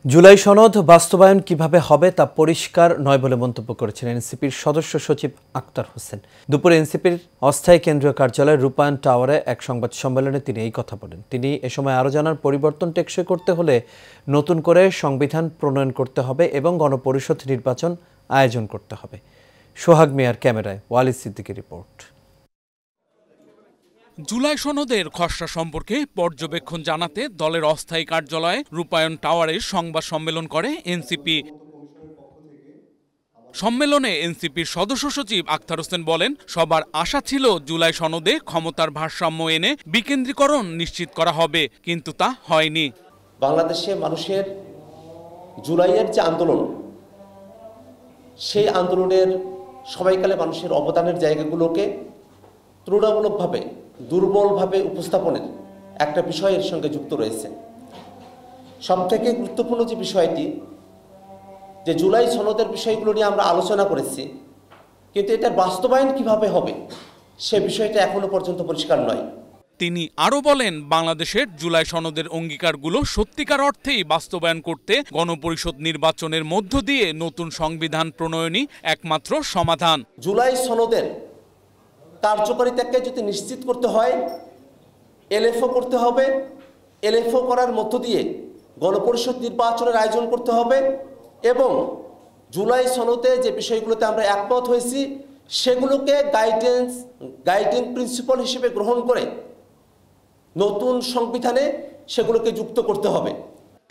জুলাই সনদ বাস্তবায়ন কিভাবে হবে তা পরিষ্কার নয় বলে মন্তব্য করেছেন এনসিপির সদস্য সচিব আক্তার হোসেন। দুপুরে এনসিপির অস্থায়ী কেন্দ্রীয় কার্যালয় রূপায়ণ টাওয়ারে এক সংবাদ সম্মেলনে তিনি এই কথা বলেন। তিনি এ সময় আরও জানান, পরিবর্তন টেকসই করতে হলে নতুন করে সংবিধান প্রণয়ন করতে হবে এবং গণপরিষদ নির্বাচন আয়োজন করতে হবে। সোহাগ মিয়ার ক্যামেরায় ওয়ালিদ সিদ্দিকের রিপোর্ট। জুলাই সনদের খসড়া সম্পর্কে পর্যবেক্ষণ জানাতে দলের অস্থায়ী কার্যালয়ে রূপায়ণ টাওয়ারে সংবাদ সম্মেলন করে এনসিপি। সম্মেলনে এনসিপির সদস্য সচিব আক্তার হোসেন বলেন, সবার আশা ছিল জুলাই সনদে ক্ষমতার ভারসাম্য এনে বিকেন্দ্রীকরণ নিশ্চিত করা হবে, কিন্তু তা হয়নি। বাংলাদেশে মানুষের জুলাইয়ের যে আন্দোলন, সেই আন্দোলনের সময়কালে মানুষের অবদানের জায়গাগুলোকে তুলনামূলকভাবে দুর্বলভাবে উপস্থাপনের একটা বিষয়ের সঙ্গে যুক্ত রয়েছে। সবথেকে গুরুত্বপূর্ণ যে বিষয়টি, যে জুলাই সনদের বিষয়গুলো নিয়ে আমরা আলোচনা করেছি, কিন্তু এটার বাস্তবায়ন কিভাবে হবে সে বিষয়টা এখনো পর্যন্ত পরিষ্কার নয়। তিনি আরও বলেন, বাংলাদেশের জুলাই সনদের অঙ্গীকারগুলো সত্যিকার অর্থেই বাস্তবায়ন করতে গণপরিষদ নির্বাচনের মধ্য দিয়ে নতুন সংবিধান প্রণয়নই একমাত্র সমাধান। জুলাই সনদের কার্যকারিতাকে যদি নিশ্চিত করতে হয়, এলএফও করতে হবে। এলএফও করার মধ্য দিয়ে গণপরিষদ নির্বাচনের আয়োজন করতে হবে এবং জুলাই সনদে যে বিষয়গুলোতে আমরা একমত হয়েছি সেগুলোকে গাইডিং প্রিন্সিপাল হিসেবে গ্রহণ করে নতুন সংবিধানে সেগুলোকে যুক্ত করতে হবে।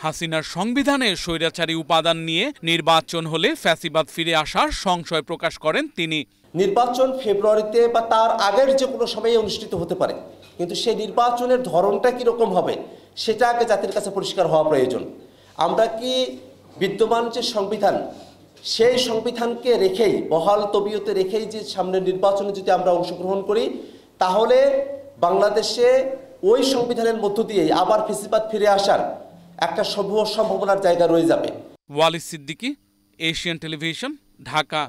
হাসিনার সংবিধানে স্বৈরাচারী উপাদান নিয়ে নির্বাচন হলে ফ্যাসিবাদ ফিরে আসার সংশয় প্রকাশ করেন তিনি। নির্বাচন ফেব্রুয়ারিতে বা তার আগের যে কোনো সময়ে অনুষ্ঠিত হতে পারে, কিন্তু সেই নির্বাচনের ধরনটা কীরকম হবে সেটা আগে জাতির কাছে পরিষ্কার হওয়া প্রয়োজন। আমরা কি বিদ্যমান যে সংবিধান, সেই সংবিধানকে রেখেই, বহাল তবিয়তে রেখেই যে সামনের নির্বাচনে যদি আমরা অংশগ্রহণ করি, তাহলে বাংলাদেশে ওই সংবিধানের মধ্য দিয়েই আবার ফ্যাসিবাদ ফিরে আসার একটা সম্ভাবনার জায়গা রয়ে যাবে। Walid Siddiqui, Asian television, Dhaka.